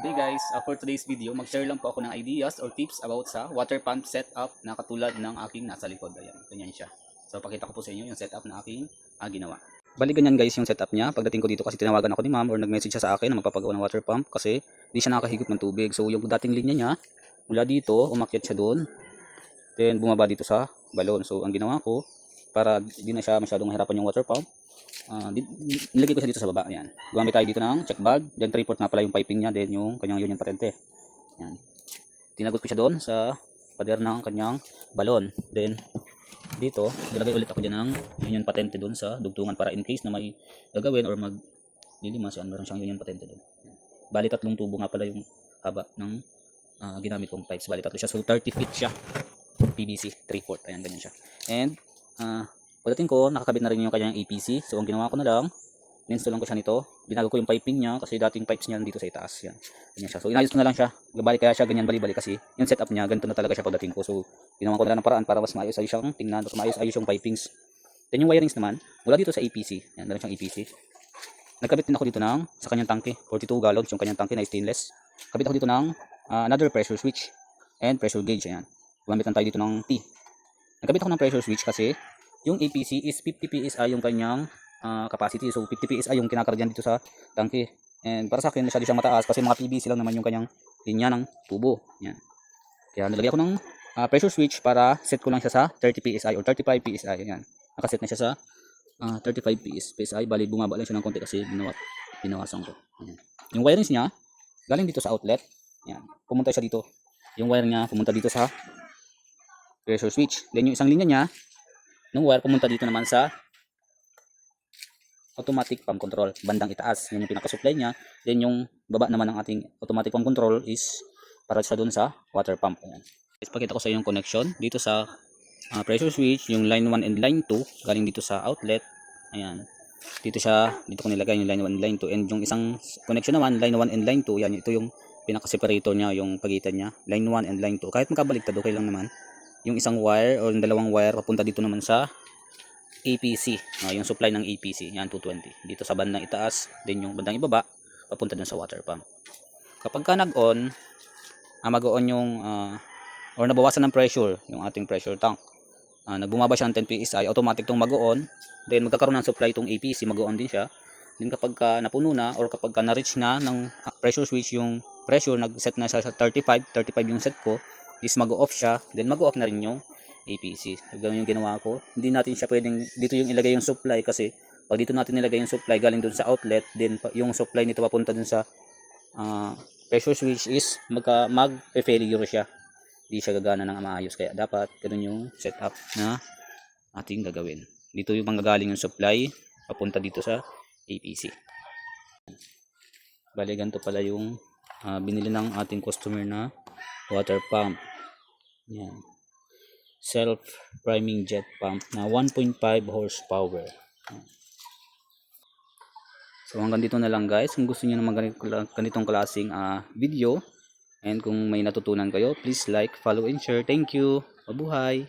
Okay guys, for today's video, mag-share lang po ako ng ideas or tips about sa water pump setup na katulad ng aking nasa likod. Ayan, ganyan siya. So pakita ko po sa inyo yung setup na aking ginawa. Bali ganyan guys yung setup niya. Pagdating ko dito kasi tinawagan ako ni ma'am or nag-message siya sa akin na magpapagawa ng water pump kasi di siya nakahigop ng tubig. So yung dating linya niya, mula dito, umakyat siya doon. Then bumaba dito sa balon. So ang ginawa ko, para di na siya masyadong mahirapan yung water pump, nilagay ko siya dito sa baba. Ayan. Gumamit tayo dito ng check bag. Then 3/4 nga pala yung piping niya. Then yung kanyang union patente. Ayan. Tinagot ko siya doon sa pader ng kanyang balon. Then dito, ilagay ulit ako dyan ng union patente doon sa dugtungan para in case na may gagawin or maglilimas. Meron siyang union patente doon. Bali 3 tubo nga pala yung haba ng ginamit kong pipes. Bali 3 siya. So 30 feet siya. PVC 3/4. Ayan, ganyan siya. And pagdating ko, nakakabit na rin yung kanyang APC. So ang ginawa ko na lang, install lang ko siya nito. Binago ko yung piping niya kasi dating pipes niya dito sa itaas. Yan. Ganyan siya. So inayos ko na lang siya. Bali kaya siya ganyan bali-bali kasi yung setup niya ganito na talaga siya pagdating ko. So ginawa ko na lang ng paraan para mas maayos-ayos siyang tingnan, mas maayos-ayos yung pipings. Then yung wirings naman, mula dito sa APC. Yan, meron siyang APC. Nagkabit din ako dito ng sa kanyang tangke, 42 gallons yung kanyang tangke na stainless. Kabit ako dito ng another pressure switch and pressure gauge. Ayan. Gumamit lang tayo dito ng T. Nagkabit ako ng pressure switch kasi yung APC is 50 PSI yung kanyang capacity. So 50 PSI yung kinakargahan dito sa tangke. And para sa akin masyado siyang mataas kasi mga PVC lang naman yung kanyang linya ng tubo. Yan. Kaya nilagay ako ng pressure switch para set ko lang siya sa 30 PSI or 35 PSI. Yan. Nakaset na siya sa 35 PSI. Bali bumaba lang siya ng konti kasi binawasan ko. Yan. Yung wirings niya galing dito sa outlet. Yan. Pumunta siya dito. Yung wire niya pumunta dito sa pressure switch. Then yung isang linya niya ng wire pumunta dito naman sa automatic pump control, bandang itaas. Yan yung pinaka-supply niya. Then yung baba naman ng ating automatic pump control is para sa doon sa water pump. Ayan. Ipakita ko sa yung connection dito sa pressure switch, yung line 1 and line 2 galing dito sa outlet. Ayan. Dito ko nilagay yung line 1 and line 2, and yung isang connection naman line 1 and line 2, yan ito yung pinaka-separator niya, yung pagitan niya, line 1 and line 2. Kahit magkabaliktad okay lang naman. Yung isang wire o yung dalawang wire papunta dito naman sa APC, yung supply ng APC, yan 220 dito sa bandang itaas, then yung bandang ibaba papunta dun sa water pump. Kapag ka nag-on, mag-on yung or nabawasan ng pressure yung ating pressure tank, nagbumaba siya ng 10 PSI, automatic tong mag-on, then magkakaroon ng supply tong APC, mag-on din siya. Then kapag ka napuno na or kapag ka na-reach na ng pressure switch yung pressure, nag-set na siya sa 35 yung set ko, is mag-off siya, then mag-off na rin yung APC. Ganun yung ginawa ko. Hindi natin siya pwedeng dito yung ilagay yung supply kasi pag dito natin nilagay yung supply galing dun sa outlet, then yung supply nito papunta dun sa pressure switch is mag-failure siya. Hindi siya gagana ng maayos. Kaya dapat ganun yung setup na ating gagawin. Dito yung manggagaling yung supply papunta dito sa APC. Bali ganito pala yung binili ng ating customer na water pump. Yan. Self priming jet pump na 1.5 horsepower. So hanggang dito na lang guys. Kung gusto niyo naman ganitong klaseng video and kung may natutunan kayo, please like, follow and share. Thank you. Mabuhay.